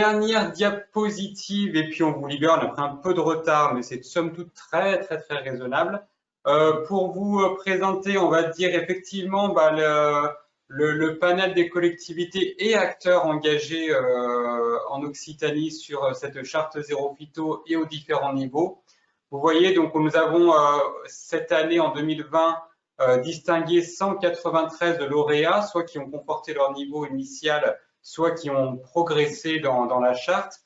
Dernière diapositive, et puis on vous libère, on a pris un peu de retard, mais c'est somme toute très raisonnable. Pour vous présenter, on va dire effectivement le panel des collectivités et acteurs engagés en Occitanie sur cette charte zéro phyto et aux différents niveaux. Vous voyez, donc nous avons cette année, en 2020, distingué 193 lauréats, soit qui ont conforté leur niveau initial, soit qui ont progressé dans la charte,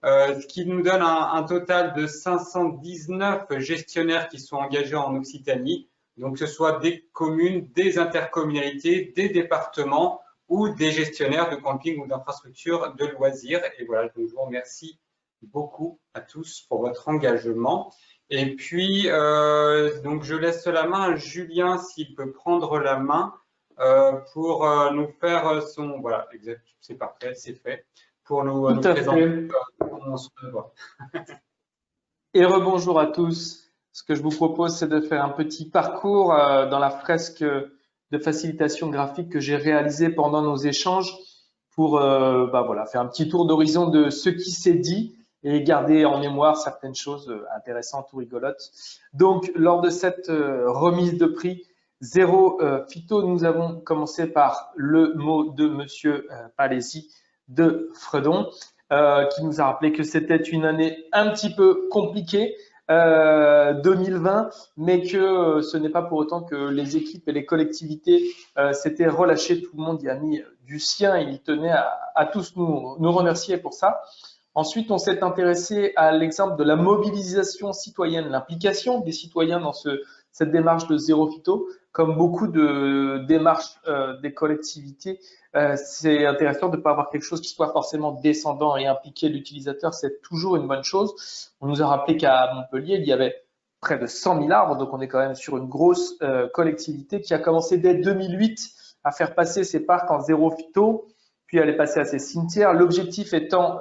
ce qui nous donne un total de 519 gestionnaires qui sont engagés en Occitanie, donc que ce soit des communes, des intercommunalités, des départements ou des gestionnaires de camping ou d'infrastructures de loisirs. Et voilà, donc je vous remercie beaucoup à tous pour votre engagement. Et puis, donc je laisse la main à Julien s'il peut prendre la main pour nous faire son… Voilà, exact, c'est parfait, c'est fait. Pour nous présenter comment on se voit. Et rebonjour à tous. Ce que je vous propose, c'est de faire un petit parcours dans la fresque de facilitation graphique que j'ai réalisée pendant nos échanges pour voilà, faire un petit tour d'horizon de ce qui s'est dit et garder en mémoire certaines choses intéressantes ou rigolotes. Donc, lors de cette remise de prix zéro phyto, nous avons commencé par le mot de Monsieur Palesi de Fredon, qui nous a rappelé que c'était une année un petit peu compliquée, 2020, mais que ce n'est pas pour autant que les équipes et les collectivités s'étaient relâchées. Tout le monde y a mis du sien et il tenait à tous nous remercier pour ça. Ensuite, on s'est intéressé à l'exemple de la mobilisation citoyenne, l'implication des citoyens dans cette démarche de zéro phyto. Comme beaucoup de démarches des collectivités, c'est intéressant de ne pas avoir quelque chose qui soit forcément descendant et impliquer l'utilisateur, c'est toujours une bonne chose. On nous a rappelé qu'à Montpellier, il y avait près de 100 000 arbres, donc on est quand même sur une grosse collectivité qui a commencé dès 2008 à faire passer ses parcs en zéro phyto, puis elle est passée à ses cimetières. L'objectif étant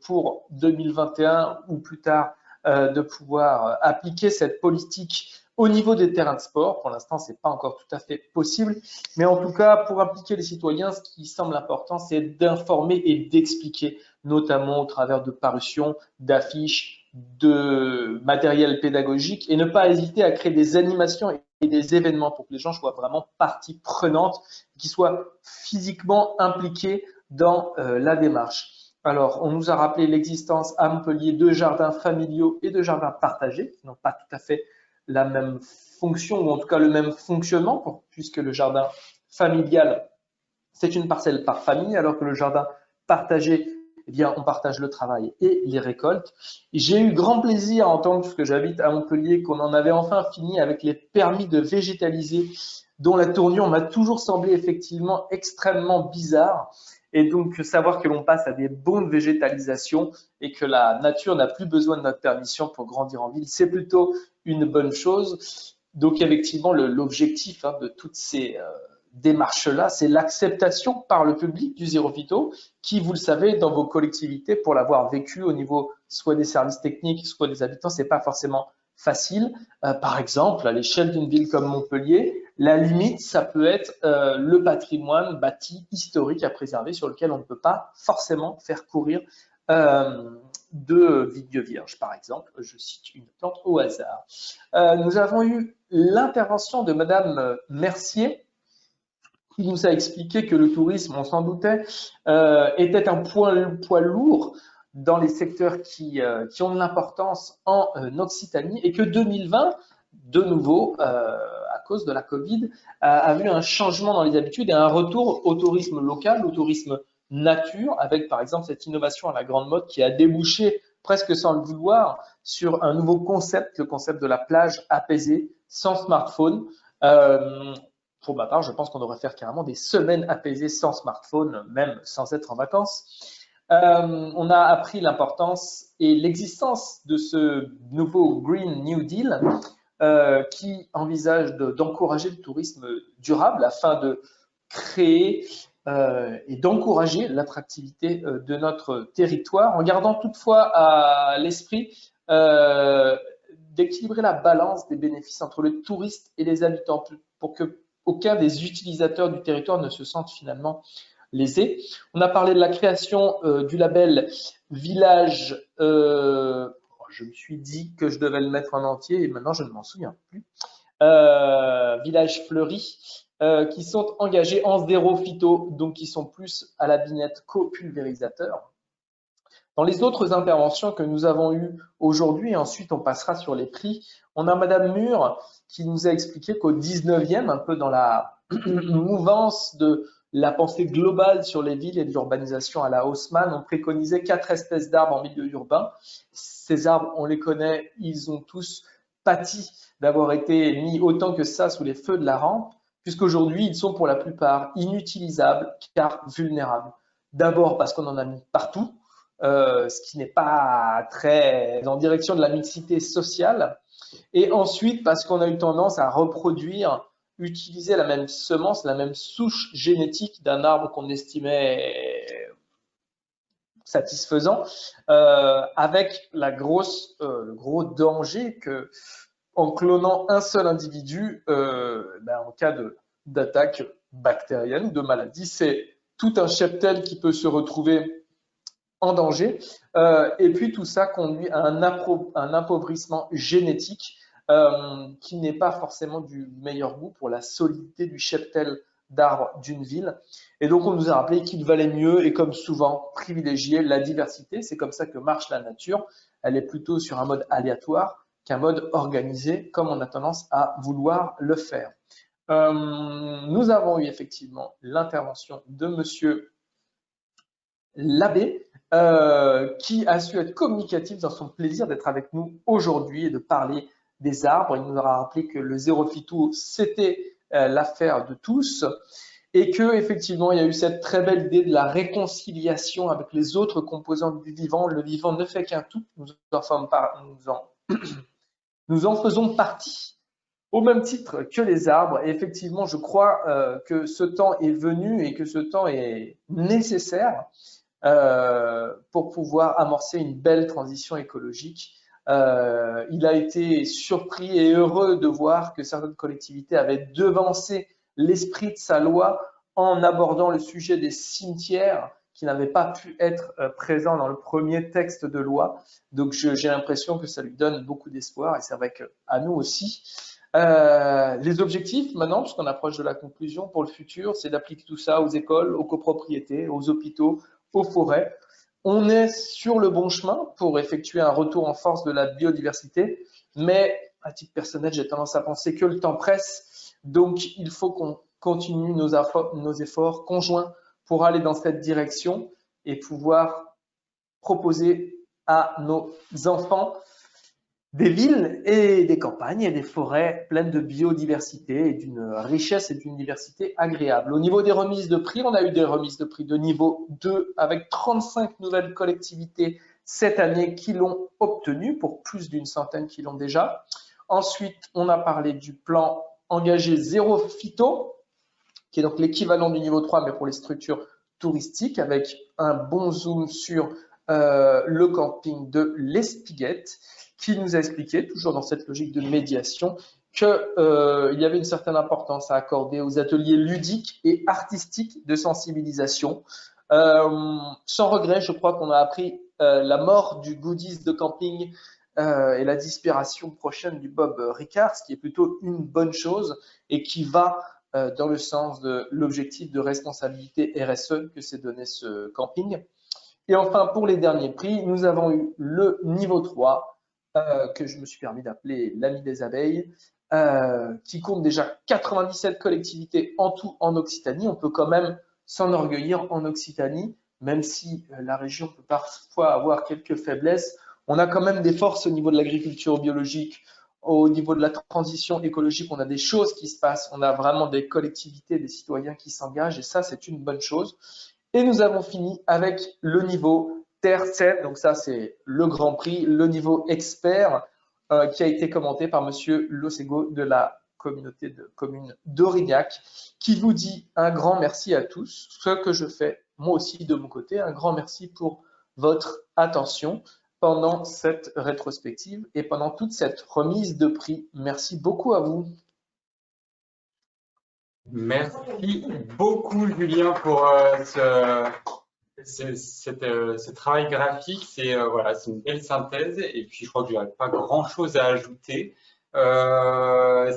pour 2021 ou plus tard de pouvoir appliquer cette politique au niveau des terrains de sport. Pour l'instant, ce n'est pas encore tout à fait possible, mais en tout cas, pour impliquer les citoyens, ce qui semble important, c'est d'informer et d'expliquer, notamment au travers de parutions, d'affiches, de matériel pédagogique, et ne pas hésiter à créer des animations et des événements pour que les gens soient vraiment partie prenante, qu'ils soient physiquement impliqués dans la démarche. Alors, on nous a rappelé l'existence à Montpellier de jardins familiaux et de jardins partagés, qui n'ont pas tout à fait la même fonction, ou en tout cas le même fonctionnement, puisque le jardin familial, c'est une parcelle par famille, alors que le jardin partagé, eh bien, on partage le travail et les récoltes. J'ai eu grand plaisir à entendre, puisque j'habite à Montpellier, qu'on en avait enfin fini avec les permis de végétaliser, dont la tournure m'a toujours semblé effectivement extrêmement bizarre. Et donc, savoir que l'on passe à des bons de végétalisation et que la nature n'a plus besoin de notre permission pour grandir en ville, c'est plutôt une bonne chose. Donc, effectivement, l'objectif de toutes ces démarche-là, c'est l'acceptation par le public du zéro phyto, qui, vous le savez, dans vos collectivités, pour l'avoir vécu au niveau soit des services techniques, soit des habitants, c'est pas forcément facile. Par exemple, à l'échelle d'une ville comme Montpellier, la limite, ça peut être le patrimoine bâti historique à préserver sur lequel on ne peut pas forcément faire courir de vigne vierge, par exemple. Je cite une plante au hasard. Nous avons eu l'intervention de Madame Mercier, qui nous a expliqué que le tourisme, on s'en doutait, était un poids lourd dans les secteurs qui ont de l'importance en Occitanie, et que 2020, de nouveau, à cause de la Covid, a vu un changement dans les habitudes et un retour au tourisme local, au tourisme nature, avec par exemple cette innovation à la grande mode qui a débouché presque sans le vouloir sur un nouveau concept, le concept de la plage apaisée, sans smartphone. Pour ma part, je pense qu'on devrait faire carrément des semaines apaisées sans smartphone, même sans être en vacances. On a appris l'importance et l'existence de ce nouveau Green New Deal qui envisage d'encourager le tourisme durable afin de créer et d'encourager l'attractivité de notre territoire, en gardant toutefois à l'esprit d'équilibrer la balance des bénéfices entre les touristes et les habitants pour que aucun des utilisateurs du territoire ne se sente finalement lésé. On a parlé de la création du label village, je me suis dit que je devais le mettre en entier et maintenant je ne m'en souviens plus. Village fleuri, qui sont engagés en zéro phyto, donc qui sont plus à la binette qu'au pulvérisateur. Dans les autres interventions que nous avons eues aujourd'hui, ensuite on passera sur les prix, on a Madame Mur qui nous a expliqué qu'au 19e, un peu dans la mouvance de la pensée globale sur les villes et de l'urbanisation à la Haussmann, on préconisait 4 espèces d'arbres en milieu urbain. Ces arbres, on les connaît, ils ont tous pâti d'avoir été mis autant que ça sous les feux de la rampe, puisqu'aujourd'hui, ils sont pour la plupart inutilisables car vulnérables. D'abord parce qu'on en a mis partout, ce qui n'est pas très en direction de la mixité sociale. Et ensuite, parce qu'on a eu tendance à reproduire, utiliser la même semence, la même souche génétique d'un arbre qu'on estimait satisfaisant, avec le gros danger que, en clonant un seul individu, en cas d'attaque bactérienne ou de maladie, c'est tout un cheptel qui peut se retrouver en danger. Et puis tout ça conduit à un appauvrissement génétique qui n'est pas forcément du meilleur goût pour la solidité du cheptel d'arbres d'une ville. Et donc on nous a rappelé qu'il valait mieux, et comme souvent, privilégier la diversité. C'est comme ça que marche la nature. Elle est plutôt sur un mode aléatoire qu'un mode organisé, comme on a tendance à vouloir le faire. Nous avons eu effectivement l'intervention de Monsieur Labbé, qui a su être communicatif dans son plaisir d'être avec nous aujourd'hui et de parler des arbres. Il nous aura rappelé que le zéro phyto, c'était l'affaire de tous et que effectivement il y a eu cette très belle idée de la réconciliation avec les autres composants du vivant. Le vivant ne fait qu'un tout, nous en faisons partie au même titre que les arbres. Et effectivement, je crois que ce temps est venu et que ce temps est nécessaire pour pouvoir amorcer une belle transition écologique. Il a été surpris et heureux de voir que certaines collectivités avaient devancé l'esprit de sa loi en abordant le sujet des cimetières qui n'avaient pas pu être présents dans le premier texte de loi. Donc j'ai l'impression que ça lui donne beaucoup d'espoir et c'est vrai qu'à nous aussi. Les objectifs maintenant, puisqu'on approche de la conclusion pour le futur, c'est d'appliquer tout ça aux écoles, aux copropriétés, aux hôpitaux, aux forêts. On est sur le bon chemin pour effectuer un retour en force de la biodiversité, mais à titre personnel, j'ai tendance à penser que le temps presse, donc il faut qu'on continue nos efforts conjoints pour aller dans cette direction et pouvoir proposer à nos enfants des villes et des campagnes et des forêts pleines de biodiversité et d'une richesse et d'une diversité agréable. Au niveau des remises de prix, on a eu des remises de prix de niveau 2 avec 35 nouvelles collectivités cette année qui l'ont obtenu, pour plus d'une centaine qui l'ont déjà. Ensuite, on a parlé du plan engagé zéro phyto, qui est donc l'équivalent du niveau 3, mais pour les structures touristiques, avec un bon zoom sur le camping de l'Espiguette, qui nous a expliqué, toujours dans cette logique de médiation, qu'il y avait une certaine importance à accorder aux ateliers ludiques et artistiques de sensibilisation. Sans regret, je crois qu'on a appris la mort du goodies de camping et la disparition prochaine du Bob Ricard, ce qui est plutôt une bonne chose et qui va dans le sens de l'objectif de responsabilité RSE que s'est donné ce camping. Et enfin, pour les derniers prix, nous avons eu le niveau 3, que je me suis permis d'appeler l'ami des abeilles, qui compte déjà 97 collectivités en tout en Occitanie. On peut quand même s'enorgueillir en Occitanie, même si la région peut parfois avoir quelques faiblesses. On a quand même des forces au niveau de l'agriculture biologique, au niveau de la transition écologique, on a des choses qui se passent, on a vraiment des collectivités, des citoyens qui s'engagent, et ça, c'est une bonne chose. Et nous avons fini avec le niveau Terre 7, donc ça, c'est le Grand Prix, le niveau expert, qui a été commenté par Monsieur Losego de la communauté de communes d'Aurignac, qui vous dit un grand merci à tous, ce que je fais moi aussi de mon côté, un grand merci pour votre attention pendant cette rétrospective et pendant toute cette remise de prix. Merci beaucoup à vous. Merci beaucoup, Julien, pour Ce travail graphique, voilà, c'est une belle synthèse. Et puis, je crois que j'aurais pas grand-chose à ajouter.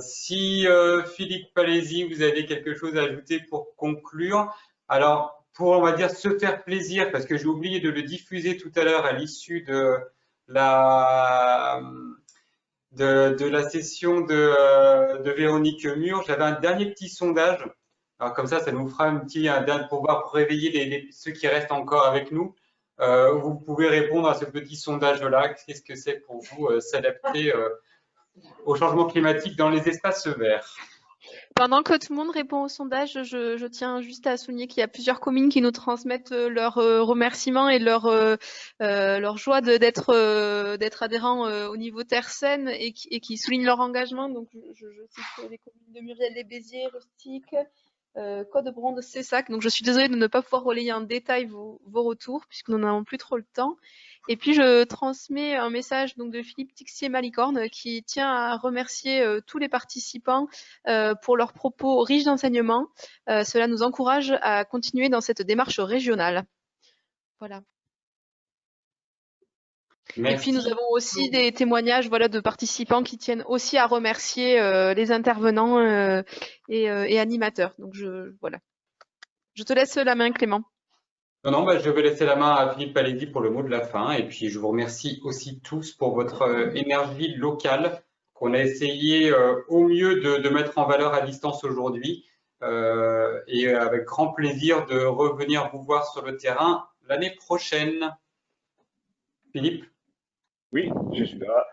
Si Philippe Pallesi, vous avez quelque chose à ajouter pour conclure, alors pour, on va dire, se faire plaisir, parce que j'ai oublié de le diffuser tout à l'heure à l'issue la, de la session de Véronique Mur, j'avais un dernier petit sondage. Alors comme ça nous fera un dernier pour réveiller ceux qui restent encore avec nous. Vous pouvez répondre à ce petit sondage-là. Qu'est-ce que c'est pour vous s'adapter au changement climatique dans les espaces verts? Pendant que tout le monde répond au sondage, je tiens juste à souligner qu'il y a plusieurs communes qui nous transmettent leurs remerciements et leur joie d'être adhérents au niveau Terre Saine et qui soulignent leur engagement. Donc, je cite les communes de Muriel-les-Béziers, Rustique, Code-Bronde, Cessac. Donc, je suis désolée de ne pas pouvoir relayer en détail vos retours puisque nous n'avons plus trop le temps. Et puis, je transmets un message donc, de Philippe Tixier-Malicorne qui tient à remercier tous les participants pour leurs propos riches d'enseignement. Cela nous encourage à continuer dans cette démarche régionale. Voilà. Merci. Et puis, nous avons aussi des témoignages voilà, de participants qui tiennent aussi à remercier les intervenants et animateurs. Donc, voilà. Je te laisse la main, Clément. Non, je vais laisser la main à Philippe Pallesi pour le mot de la fin. Et puis, je vous remercie aussi tous pour votre énergie locale qu'on a essayé au mieux de mettre en valeur à distance aujourd'hui. Et avec grand plaisir de revenir vous voir sur le terrain l'année prochaine. Philippe? Oui, je suis là.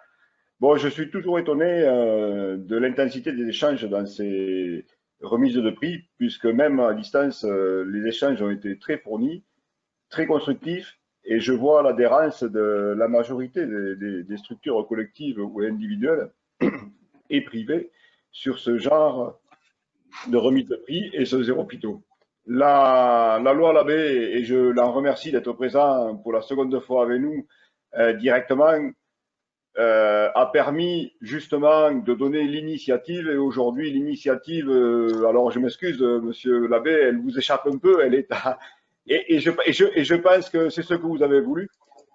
Bon, je suis toujours étonné de l'intensité des échanges dans ces remises de prix, puisque même à distance, les échanges ont été très fournis, très constructifs, et je vois l'adhérence de la majorité des structures collectives ou individuelles et privées sur ce genre de remise de prix et ce zéro pito. La loi Labbé, et je l'en remercie d'être présent pour la seconde fois avec nous directement, a permis justement de donner l'initiative. Et aujourd'hui, l'initiative, alors je m'excuse, monsieur Labbé, elle vous échappe un peu, elle est à, et je pense que c'est ce que vous avez voulu.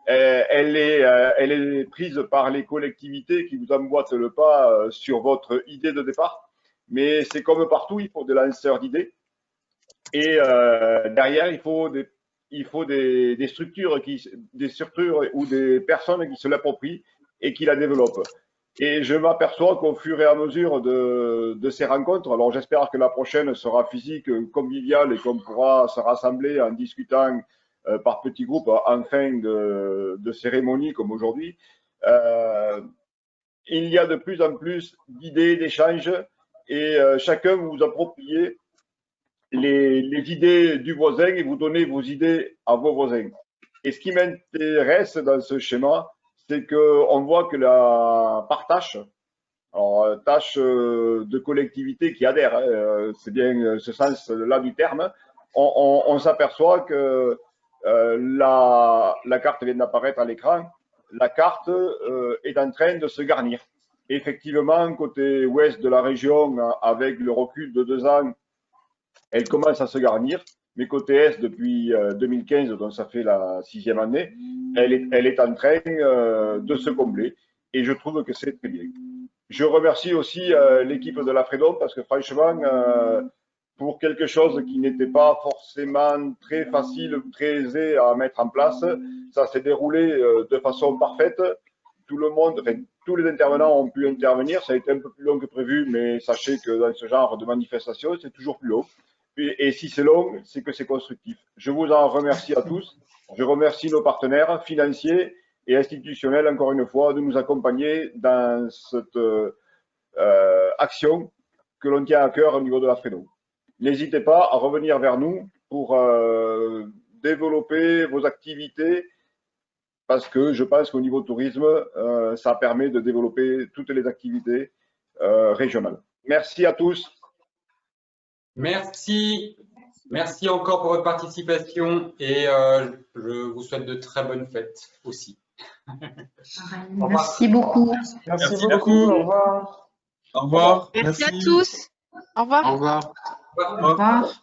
Elle est prise par les collectivités qui vous emboîtent le pas sur votre idée de départ. Mais c'est comme partout, il faut des lanceurs d'idées. Et derrière, il faut des structures ou des personnes qui se l'approprient et qui la développent. Et je m'aperçois qu'au fur et à mesure de ces rencontres, alors j'espère que la prochaine sera physique, conviviale et qu'on pourra se rassembler en discutant par petits groupes en fin de cérémonie comme aujourd'hui. Il y a de plus en plus d'idées, d'échanges et chacun vous appropriez les idées du voisin et vous donnez vos idées à vos voisins. Et ce qui m'intéresse dans ce schéma, c'est qu'on voit que par tâche, alors tâche de collectivité qui adhère, c'est bien ce sens-là du terme, on s'aperçoit que la carte vient d'apparaître à l'écran, la carte est en train de se garnir. Effectivement, côté ouest de la région, avec le recul de 2 ans, elle commence à se garnir. Mais côté est, depuis 2015, donc ça fait la 6e année, elle est en train de se combler. Et je trouve que c'est très bien. Je remercie aussi l'équipe de la Fredon parce que franchement, pour quelque chose qui n'était pas forcément très facile, très aisé à mettre en place, ça s'est déroulé de façon parfaite. Tout le monde, enfin, tous les intervenants ont pu intervenir. Ça a été un peu plus long que prévu, mais sachez que dans ce genre de manifestation, c'est toujours plus long. Et si c'est long, c'est que c'est constructif. Je vous en remercie à tous. Je remercie nos partenaires financiers et institutionnels, encore une fois, de nous accompagner dans cette action que l'on tient à cœur au niveau de la Fredon. N'hésitez pas à revenir vers nous pour développer vos activités parce que je pense qu'au niveau tourisme, ça permet de développer toutes les activités régionales. Merci à tous. Merci. Merci encore pour votre participation et je vous souhaite de très bonnes fêtes aussi. Merci beaucoup. Merci beaucoup. Au revoir. Au revoir. Merci à tous. Au revoir. Au revoir. Au revoir.